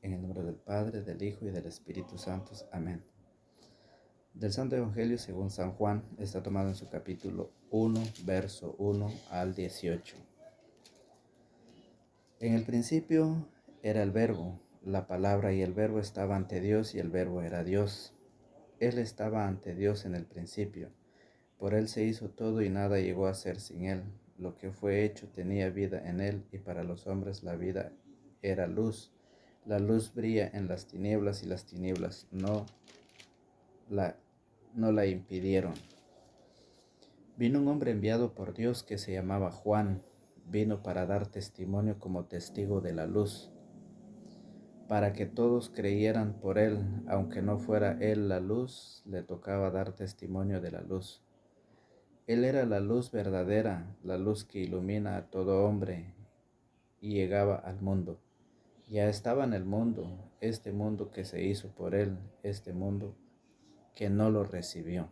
En el nombre del Padre, del Hijo y del Espíritu Santo. Amén. Del Santo Evangelio según San Juan está tomado en su capítulo 1, verso 1 al 18. En el principio era el Verbo, la palabra, y el Verbo estaba ante Dios, y el Verbo era Dios. Él estaba ante Dios en el principio. Por él se hizo todo y nada llegó a ser sin él. Lo que fue hecho tenía vida en él, y para los hombres la vida era luz. La luz brilla en las tinieblas, y las tinieblas no la impidieron. Vino un hombre enviado por Dios que se llamaba Juan. Vino para dar testimonio como testigo de la luz, para que todos creyeran por él. Aunque no fuera él la luz, le tocaba dar testimonio de la luz. Él era la luz verdadera, la luz que ilumina a todo hombre, y llegaba al mundo. Ya estaba en el mundo, este mundo que se hizo por él, este mundo que no lo recibió.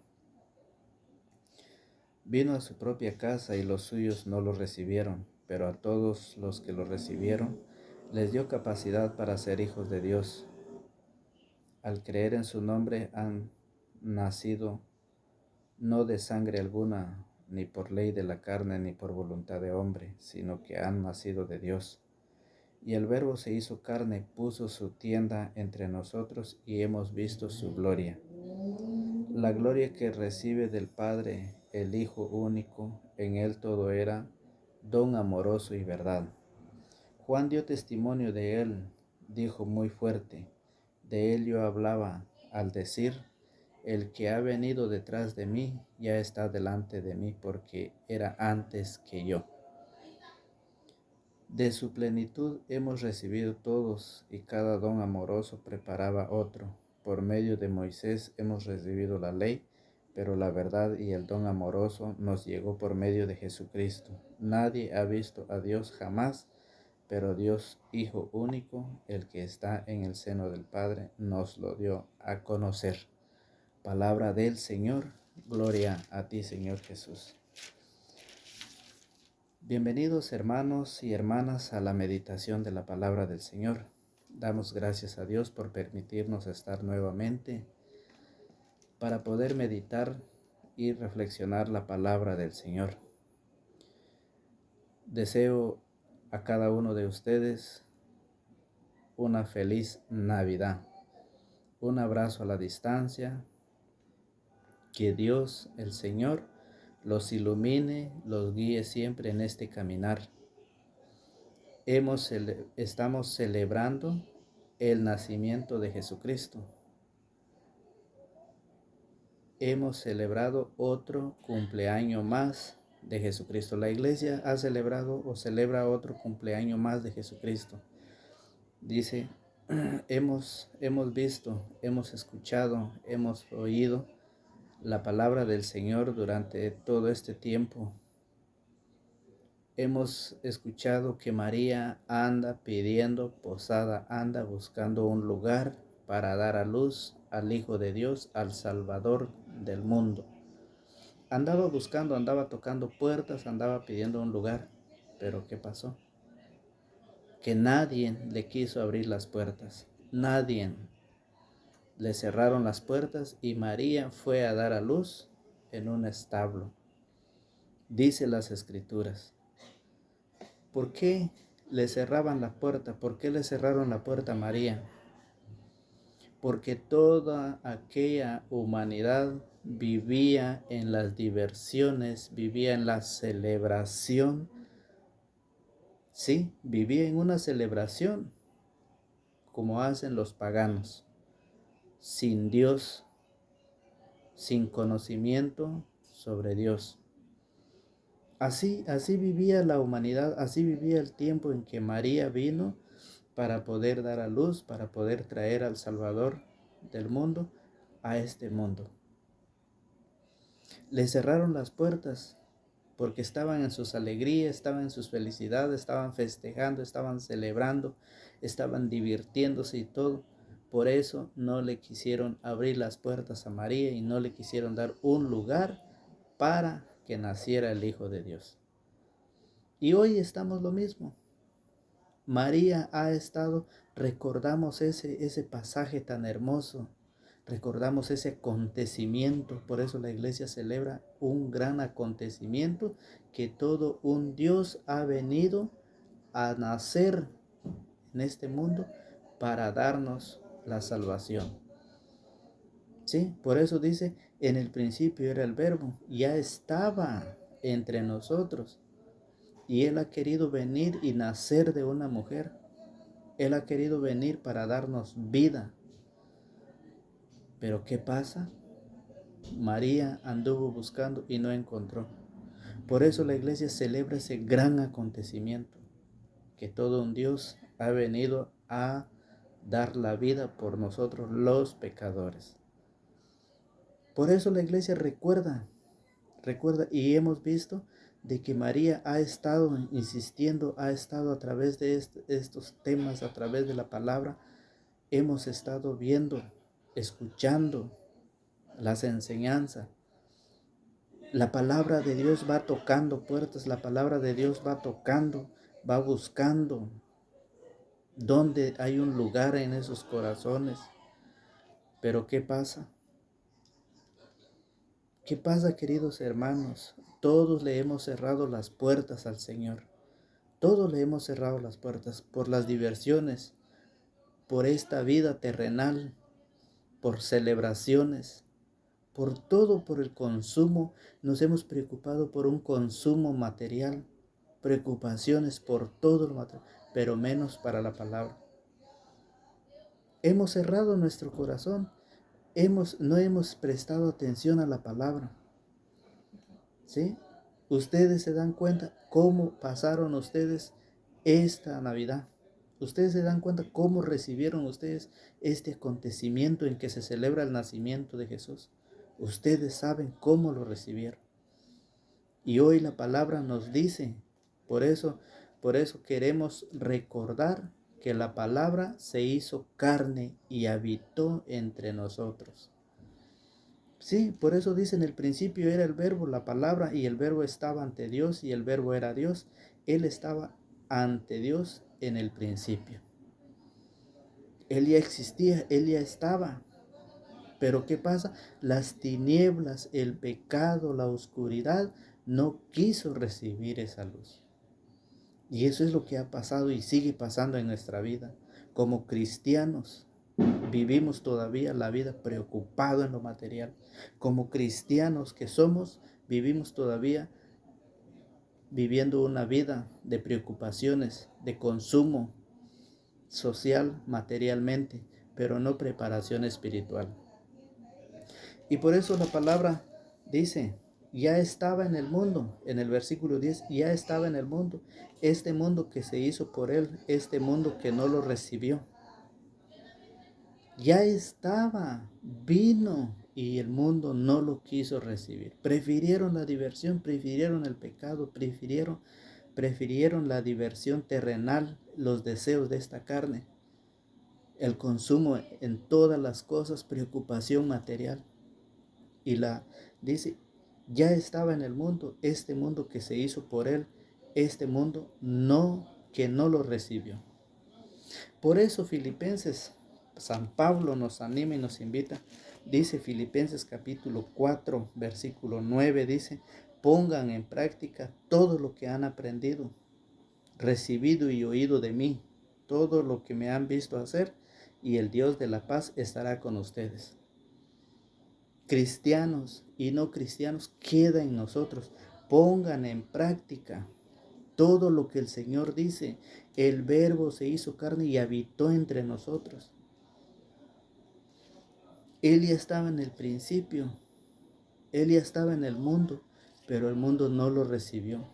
Vino a su propia casa y los suyos no lo recibieron, pero a todos los que lo recibieron les dio capacidad para ser hijos de Dios. Al creer en su nombre han nacido no de sangre alguna, ni por ley de la carne, ni por voluntad de hombre, sino que han nacido de Dios. Y el Verbo se hizo carne, puso su tienda entre nosotros, y hemos visto su gloria. La gloria que recibe del Padre, el Hijo único, en él todo era don amoroso y verdad. Juan dio testimonio de él, dijo muy fuerte: de él yo hablaba, al decir: el que ha venido detrás de mí ya está delante de mí, porque era antes que yo. De su plenitud hemos recibido todos, y cada don amoroso preparaba otro. Por medio de Moisés hemos recibido la ley, pero la verdad y el don amoroso nos llegó por medio de Jesucristo. Nadie ha visto a Dios jamás, pero Dios Hijo único, el que está en el seno del Padre, nos lo dio a conocer. Palabra del Señor. Gloria a ti, Señor Jesús. Bienvenidos, hermanos y hermanas, a la meditación de la palabra del Señor. Damos gracias a Dios por permitirnos estar nuevamente para poder meditar y reflexionar la palabra del Señor. Deseo a cada uno de ustedes una feliz Navidad. Un abrazo a la distancia. Que Dios, el Señor, los ilumine, los guíe siempre en este caminar. Estamos celebrando el nacimiento de Jesucristo. Hemos celebrado otro cumpleaños más de Jesucristo. La iglesia ha celebrado o celebra otro cumpleaños más de Jesucristo. Dice, hemos visto, hemos escuchado, hemos oído la palabra del Señor durante todo este tiempo. Hemos escuchado que María anda pidiendo posada, anda buscando un lugar para dar a luz al Hijo de Dios, al Salvador del mundo. Andaba buscando, andaba tocando puertas, andaba pidiendo un lugar. Pero ¿qué pasó? Que nadie le quiso abrir las puertas. Nadie. Le cerraron las puertas y María fue a dar a luz en un establo. Dice las Escrituras. ¿Por qué le cerraban la puerta? ¿Por qué le cerraron la puerta a María? Porque toda aquella humanidad vivía en las diversiones, vivía en la celebración. Sí, vivía en una celebración, como hacen los paganos, sin Dios, sin conocimiento sobre Dios. Así vivía la humanidad, así vivía el tiempo en que María vino para poder dar a luz, para poder traer al Salvador del mundo a este mundo. Le cerraron las puertas porque estaban en sus alegrías, estaban en sus felicidades, estaban festejando, estaban celebrando, estaban divirtiéndose y todo. Por eso no le quisieron abrir las puertas a María y no le quisieron dar un lugar para que naciera el Hijo de Dios. Y hoy estamos lo mismo. María ha estado, recordamos ese pasaje tan hermoso, recordamos ese acontecimiento, por eso la iglesia celebra un gran acontecimiento, que todo un Dios ha venido a nacer en este mundo para darnos la salvación. Sí, por eso dice, en el principio era el verbo, ya estaba entre nosotros. Y Él ha querido venir y nacer de una mujer. Él ha querido venir para darnos vida. Pero ¿qué pasa? María anduvo buscando y no encontró. Por eso la iglesia celebra ese gran acontecimiento, que todo un Dios ha venido a dar la vida por nosotros los pecadores. Por eso la iglesia recuerda y hemos visto de que María ha estado insistiendo, ha estado a través de estos temas, a través de la palabra, hemos estado viendo, escuchando las enseñanzas. La palabra de Dios va tocando puertas, la palabra de Dios va tocando, va buscando donde hay un lugar en esos corazones. Pero ¿qué pasa? ¿Qué pasa, queridos hermanos? Todos le hemos cerrado las puertas al Señor. Todos le hemos cerrado las puertas por las diversiones, por esta vida terrenal, por celebraciones, por todo, por el consumo. Nos hemos preocupado por un consumo material, preocupaciones por todo lo material, pero menos para la palabra. Hemos cerrado nuestro corazón, no hemos prestado atención a la palabra. ¿Sí? Ustedes se dan cuenta cómo pasaron ustedes esta Navidad. Ustedes se dan cuenta cómo recibieron ustedes este acontecimiento en que se celebra el nacimiento de Jesús. Ustedes saben cómo lo recibieron. Y hoy la palabra nos dice, por eso queremos recordar que la palabra se hizo carne y habitó entre nosotros. Sí, por eso dice, en el principio era el verbo, la palabra, y el verbo estaba ante Dios y el verbo era Dios. Él estaba ante Dios en el principio. Él ya existía, Él ya estaba. Pero ¿qué pasa? Las tinieblas, el pecado, la oscuridad no quiso recibir esa luz. Y eso es lo que ha pasado y sigue pasando en nuestra vida. Como cristianos, vivimos todavía la vida preocupado en lo material. Como cristianos que somos, vivimos todavía viviendo una vida de preocupaciones, de consumo social, materialmente, pero no preparación espiritual. Y por eso la palabra dice, ya estaba en el mundo, en el versículo 10, ya estaba en el mundo, este mundo que se hizo por Él, este mundo que no lo recibió. Ya estaba, vino y el mundo no lo quiso recibir. Prefirieron la diversión, prefirieron el pecado, prefirieron la diversión terrenal, los deseos de esta carne, el consumo en todas las cosas, preocupación material. Y dice, ya estaba en el mundo, este mundo que se hizo por Él, este mundo que no lo recibió. Por eso Filipenses, San Pablo nos anima y nos invita. Dice Filipenses capítulo 4, versículo 9, dice, pongan en práctica todo lo que han aprendido, recibido y oído de mí, todo lo que me han visto hacer, y el Dios de la paz estará con ustedes. Cristianos y no cristianos, queda en nosotros. Pongan en práctica todo lo que el Señor dice. El verbo se hizo carne y habitó entre nosotros. Él ya estaba en el principio. Él ya estaba en el mundo, pero el mundo no lo recibió.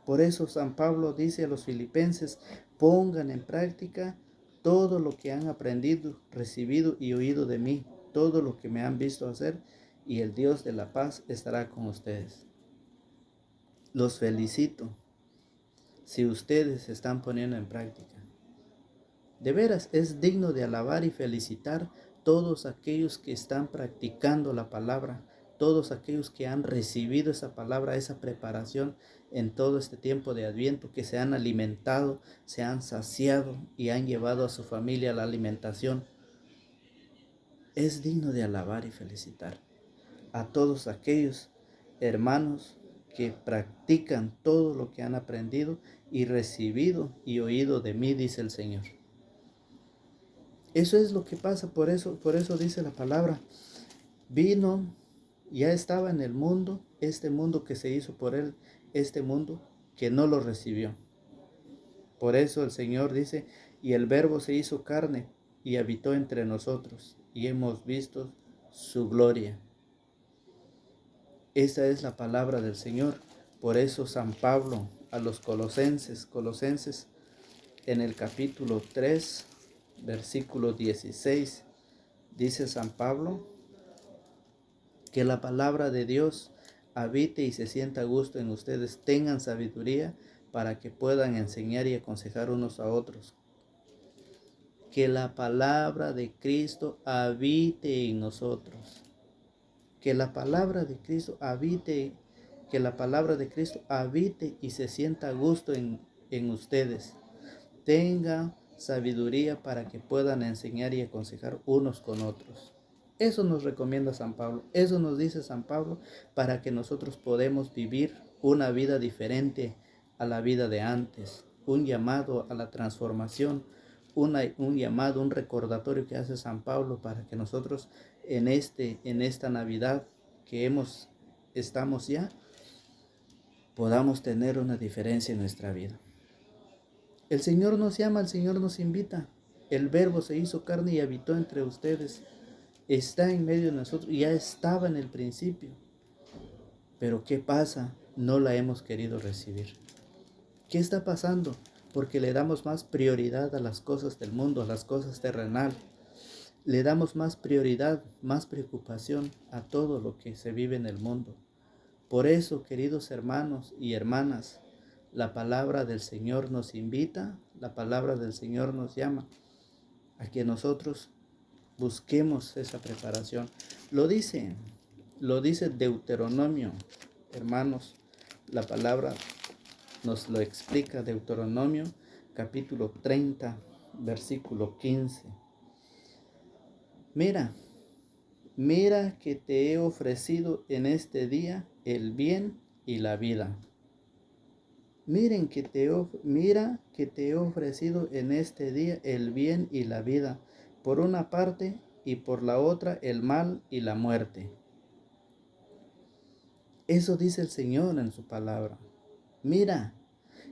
Por eso San Pablo dice a los filipenses, pongan en práctica todo lo que han aprendido, recibido y oído de mí, todo lo que me han visto hacer, y el Dios de la paz estará con ustedes. Los felicito si ustedes se están poniendo en práctica. De veras es digno de alabar y felicitar todos aquellos que están practicando la palabra, todos aquellos que han recibido esa palabra, esa preparación en todo este tiempo de Adviento, que se han alimentado, se han saciado y han llevado a su familia a la alimentación. Es digno de alabar y felicitar a todos aquellos hermanos que practican todo lo que han aprendido y recibido y oído de mí, dice el Señor. Eso es lo que pasa, por eso dice la palabra. Vino, ya estaba en el mundo, este mundo que se hizo por él, este mundo que no lo recibió. Por eso el Señor dice, y el Verbo se hizo carne y habitó entre nosotros, y hemos visto su gloria. Esa es la palabra del Señor. Por eso San Pablo a los Colosenses en el capítulo 3, versículo 16, dice San Pablo, que la palabra de Dios habite y se sienta a gusto en ustedes, tengan sabiduría para que puedan enseñar y aconsejar unos a otros. Que la palabra de Cristo habite en nosotros. Que la palabra de Cristo habite, que la palabra de Cristo habite y se sienta a gusto en ustedes. Tengan sabiduría para que puedan enseñar y aconsejar unos con otros. Eso nos recomienda San Pablo, eso nos dice San Pablo para que nosotros podamos vivir una vida diferente a la vida de antes, un llamado a la transformación, un llamado, un recordatorio que hace San Pablo para que nosotros en esta Navidad que estamos ya, podamos tener una diferencia en nuestra vida. El Señor nos llama, el Señor nos invita. El Verbo se hizo carne y habitó entre ustedes. Está en medio de nosotros, ya estaba en el principio. Pero ¿qué pasa? No la hemos querido recibir. ¿Qué está pasando? Porque le damos más prioridad a las cosas del mundo, a las cosas terrenales. Le damos más prioridad, más preocupación a todo lo que se vive en el mundo. Por eso, queridos hermanos y hermanas, la palabra del Señor nos invita, la palabra del Señor nos llama a que nosotros busquemos esa preparación. Lo dice Deuteronomio, hermanos, la palabra nos lo explica, Deuteronomio capítulo 30, versículo 15. Mira que te he ofrecido en este día el bien y la vida. Mira que te he ofrecido en este día el bien y la vida, por una parte y por la otra el mal y la muerte. Eso dice el Señor en su palabra. Mira,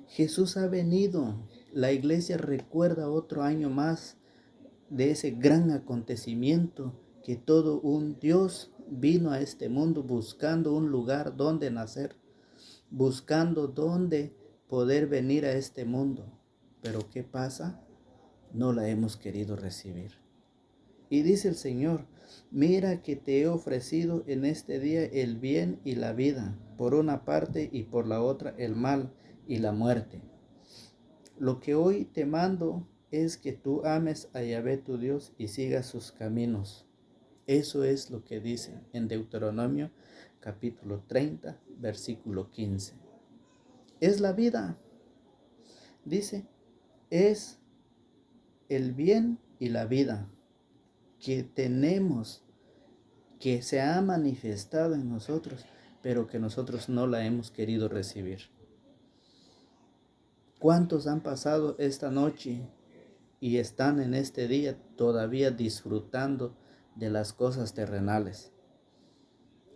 Jesús ha venido. La iglesia recuerda otro año más de ese gran acontecimiento que todo un Dios vino a este mundo buscando un lugar donde nacer, buscando dónde poder venir a este mundo. Pero ¿qué pasa? No la hemos querido recibir. Y dice el Señor, mira que te he ofrecido en este día el bien y la vida, por una parte y por la otra el mal y la muerte. Lo que hoy te mando es que tú ames a Yahvé tu Dios y sigas sus caminos. Eso es lo que dice en Deuteronomio capítulo 30, versículo 15. Es la vida. Dice, es el bien y la vida que tenemos, que se ha manifestado en nosotros, pero que nosotros no la hemos querido recibir. ¿Cuántos han pasado esta noche y están en este día todavía disfrutando de las cosas terrenales?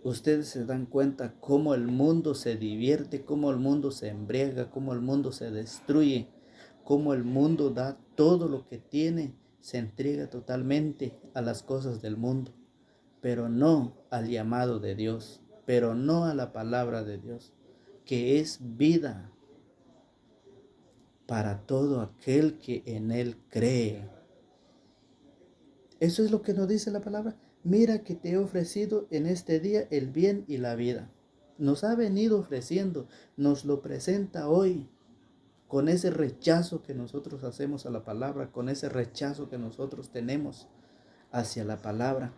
Ustedes se dan cuenta cómo el mundo se divierte, cómo el mundo se embriaga, cómo el mundo se destruye, cómo el mundo da todo lo que tiene, se entrega totalmente a las cosas del mundo, pero no al llamado de Dios, pero no a la palabra de Dios, que es vida para todo aquel que en Él cree. Eso es lo que nos dice la palabra. Mira que te he ofrecido en este día el bien y la vida. Nos ha venido ofreciendo, nos lo presenta hoy, con ese rechazo que nosotros hacemos a la palabra, con ese rechazo que nosotros tenemos hacia la palabra.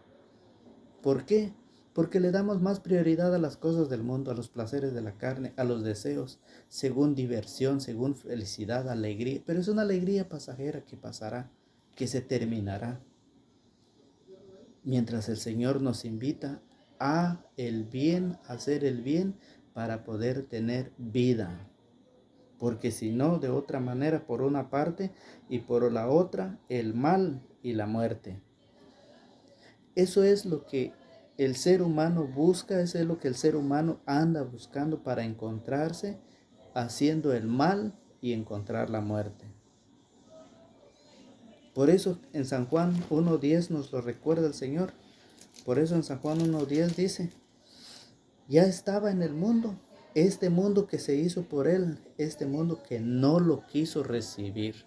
¿Por qué? Porque le damos más prioridad a las cosas del mundo, a los placeres de la carne, a los deseos, según diversión, según felicidad, alegría. Pero es una alegría pasajera que pasará, que se terminará. Mientras el Señor nos invita a el bien, a hacer el bien para poder tener vida. Porque si no, de otra manera, por una parte y por la otra, el mal y la muerte. Eso es lo que el ser humano busca, eso es lo que el ser humano anda buscando para encontrarse, haciendo el mal y encontrar la muerte. Por eso en San Juan 1:10 nos lo recuerda el Señor. Por eso en San Juan 1:10 dice, ya estaba en el mundo, este mundo que se hizo por él, este mundo que no lo quiso recibir.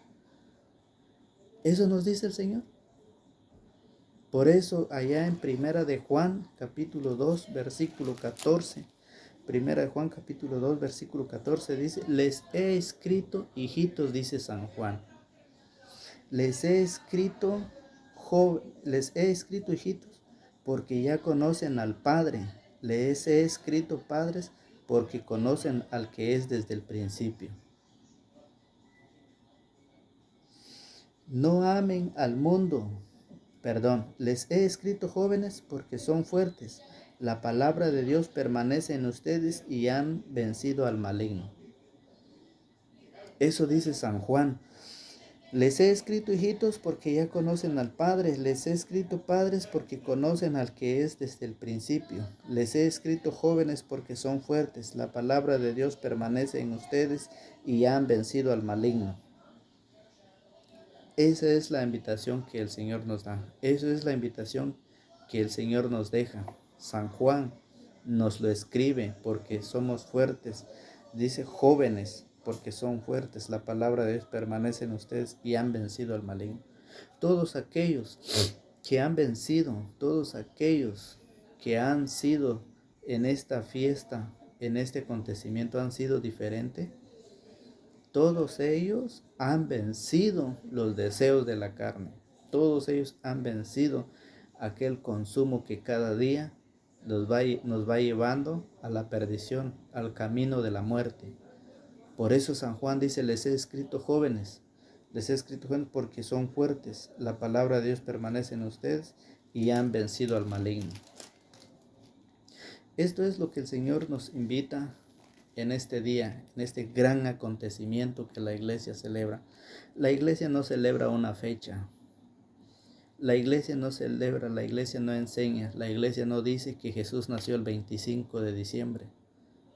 Eso nos dice el Señor. Por eso allá en Primera de Juan, capítulo 2, versículo 14, Primera de Juan, capítulo 2, versículo 14 dice, les he escrito, hijitos, dice San Juan, les he escrito, hijitos, porque ya conocen al Padre. Les he escrito, padres, porque conocen al que es desde el principio. No amen al mundo. Les he escrito, jóvenes, porque son fuertes. La palabra de Dios permanece en ustedes y han vencido al maligno. Eso dice San Juan. Les he escrito, hijitos, porque ya conocen al Padre. Les he escrito, padres, porque conocen al que es desde el principio. Les he escrito, jóvenes, porque son fuertes. La palabra de Dios permanece en ustedes y han vencido al maligno. Esa es la invitación que el Señor nos da. Esa es la invitación que el Señor nos deja. San Juan nos lo escribe porque somos fuertes. Dice jóvenes porque son fuertes. La palabra de Dios permanece en ustedes y han vencido al maligno. Todos aquellos que han vencido, todos aquellos que han sido en esta fiesta, en este acontecimiento, han sido diferentes. Todos ellos han vencido los deseos de la carne. Todos ellos han vencido aquel consumo que cada día nos va llevando a la perdición, al camino de la muerte. Por eso San Juan dice, les he escrito, jóvenes porque son fuertes. La palabra de Dios permanece en ustedes y han vencido al maligno. Esto es lo que el Señor nos invita en este día, en este gran acontecimiento que la iglesia celebra. La iglesia no celebra una fecha. La iglesia no celebra, la iglesia no enseña, la iglesia no dice que Jesús nació el 25 de diciembre,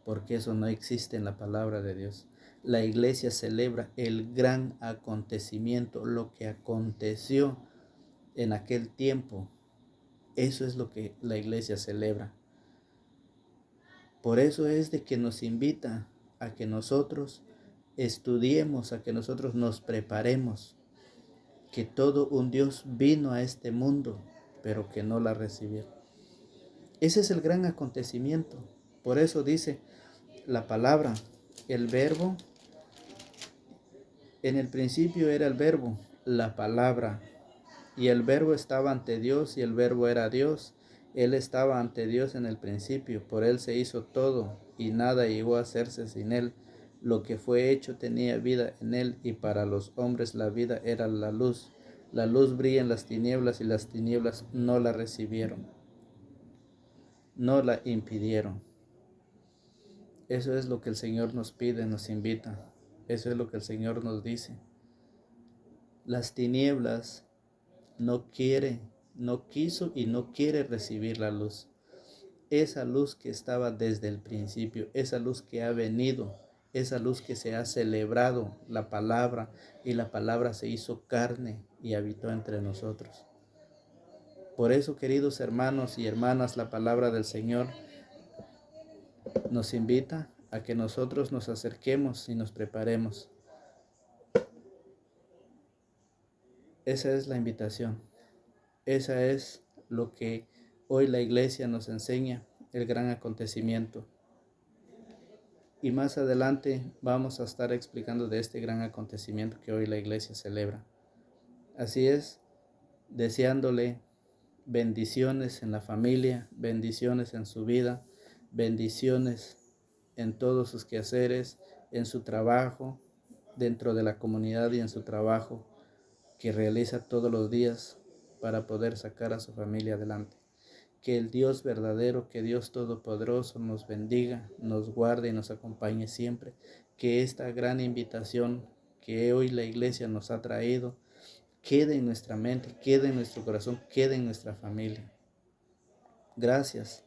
porque eso no existe en la palabra de Dios. La iglesia celebra el gran acontecimiento, lo que aconteció en aquel tiempo. Eso es lo que la iglesia celebra. Por eso es de que nos invita a que nosotros estudiemos, a que nosotros nos preparemos, que todo un Dios vino a este mundo, pero que no la recibió. Ese es el gran acontecimiento. Por eso dice la palabra, el verbo, en el principio era el verbo, la palabra, y el verbo estaba ante Dios y el verbo era Dios. Él estaba ante Dios en el principio, por él se hizo todo y nada llegó a hacerse sin él. Lo que fue hecho tenía vida en él y para los hombres la vida era la luz. La luz brilla en las tinieblas y las tinieblas no la recibieron, no la impidieron. Eso es lo que el Señor nos pide, nos invita. Eso es lo que el Señor nos dice. Las tinieblas no quiso y no quiere recibir la luz. Esa luz que estaba desde el principio, esa luz que ha venido, esa luz que se ha celebrado, la palabra, y la palabra se hizo carne y habitó entre nosotros. Por eso, queridos hermanos y hermanas, la palabra del Señor nos invita a que nosotros nos acerquemos y nos preparemos. Esa es la invitación. Esa es lo que hoy la iglesia nos enseña, el gran acontecimiento. Y más adelante vamos a estar explicando de este gran acontecimiento que hoy la iglesia celebra. Así es, deseándole bendiciones en la familia, bendiciones en su vida, bendiciones en todos sus quehaceres, en su trabajo, dentro de la comunidad y en su trabajo que realiza todos los días para poder sacar a su familia adelante. Que el Dios verdadero, que Dios todopoderoso nos bendiga, nos guarde y nos acompañe siempre. Que esta gran invitación que hoy la iglesia nos ha traído quede en nuestra mente, quede en nuestro corazón, quede en nuestra familia. Gracias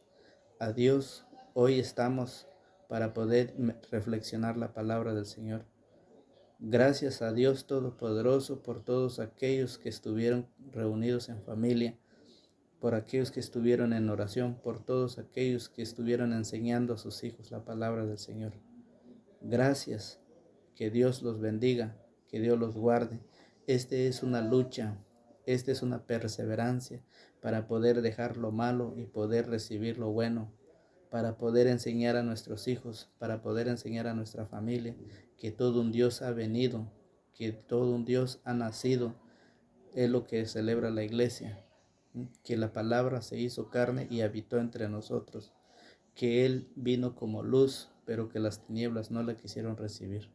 a Dios, hoy estamos para poder reflexionar la palabra del Señor. Gracias a Dios Todopoderoso por todos aquellos que estuvieron reunidos en familia, por aquellos que estuvieron en oración, por todos aquellos que estuvieron enseñando a sus hijos la palabra del Señor. Gracias, que Dios los bendiga, que Dios los guarde. Esta es una lucha, esta es una perseverancia para poder dejar lo malo y poder recibir lo bueno, para poder enseñar a nuestros hijos, para poder enseñar a nuestra familia que todo un Dios ha venido, que todo un Dios ha nacido. Es lo que celebra la iglesia, que la palabra se hizo carne y habitó entre nosotros, que Él vino como luz, pero que las tinieblas no la quisieron recibir.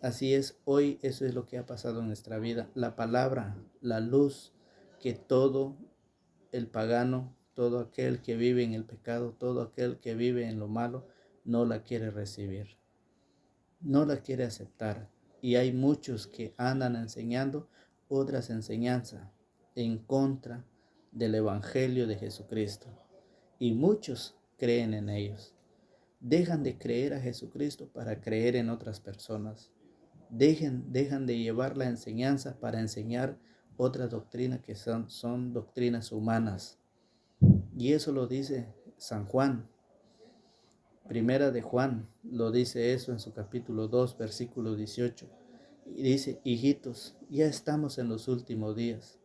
Así es, hoy eso es lo que ha pasado en nuestra vida. La palabra, la luz, que todo el pagano, todo aquel que vive en el pecado, todo aquel que vive en lo malo, no la quiere recibir, no la quiere aceptar. Y hay muchos que andan enseñando otras enseñanzas en contra del Evangelio de Jesucristo. Y muchos creen en ellos. Dejan de creer a Jesucristo para creer en otras personas. Dejan de llevar la enseñanza para enseñar otra doctrina que son doctrinas humanas. Y eso lo dice San Juan. Primera de Juan lo dice eso en su capítulo 2, versículo 18. Y dice, hijitos, ya estamos en los últimos días.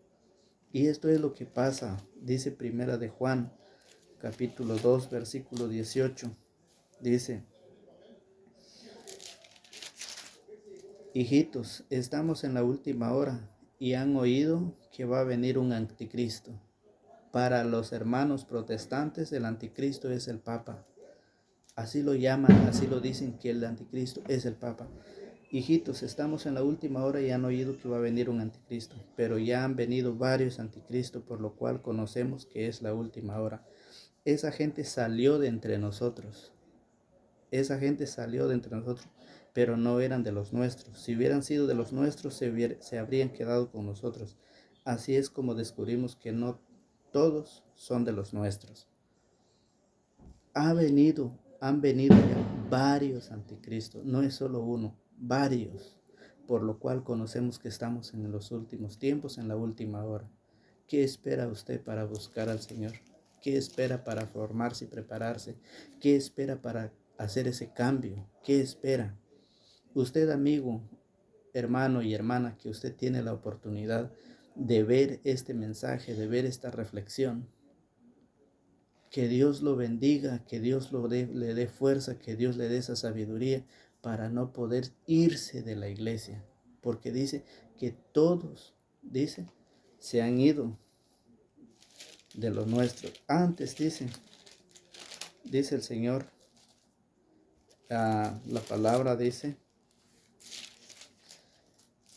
Y esto es lo que pasa, dice Primera de Juan, capítulo 2, versículo 18. Dice, hijitos, estamos en la última hora y han oído que va a venir un anticristo. Para los hermanos protestantes, el anticristo es el Papa. Así lo llaman, así lo dicen, que el anticristo es el Papa. Hijitos, estamos en la última hora y han oído que va a venir un anticristo, pero ya han venido varios anticristos, por lo cual conocemos que es la última hora. Esa gente salió de entre nosotros. Esa gente salió de entre nosotros, pero no eran de los nuestros. Si hubieran sido de los nuestros, se habrían quedado con nosotros. Así es como descubrimos que no todos son de los nuestros. Han venido ya varios anticristos, no es solo uno, varios, por lo cual conocemos que estamos en los últimos tiempos, en la última hora. ¿Qué espera usted para buscar al Señor? ¿Qué espera para formarse y prepararse? ¿Qué espera para hacer ese cambio? ¿Qué espera? Usted, amigo, hermano y hermana, que usted tiene la oportunidad de ver este mensaje, de ver esta reflexión, que Dios lo bendiga, que Dios le dé fuerza, que Dios le dé esa sabiduría para no poder irse de la iglesia. Porque dice que todos, dice, se han ido de los nuestros. Antes dice el Señor, la palabra dice,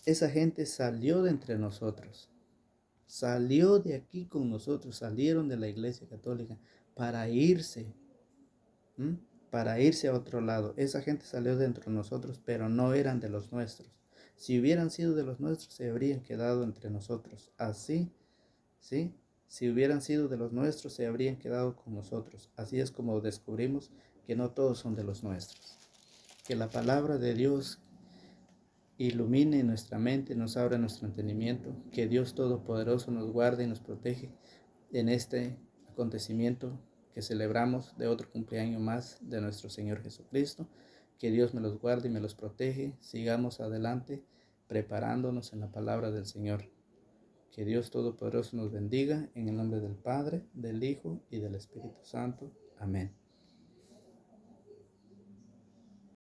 esa gente salió de entre nosotros, salió de aquí con nosotros, salieron de la iglesia católica para irse, para irse a otro lado. Esa gente salió de entre nosotros, pero no eran de los nuestros. Si hubieran sido de los nuestros, se habrían quedado entre nosotros. Así, ¿sí? Si hubieran sido de los nuestros, se habrían quedado con nosotros. Así es como descubrimos que no todos son de los nuestros. Que la palabra de Dios ilumine nuestra mente, nos abra nuestro entendimiento. Que Dios Todopoderoso nos guarde y nos protege en este acontecimiento que celebramos de otro cumpleaños más de nuestro Señor Jesucristo. Que Dios me los guarde y me los protege. Sigamos adelante preparándonos en la palabra del Señor. Que Dios Todopoderoso nos bendiga en el nombre del Padre, del Hijo y del Espíritu Santo. Amén.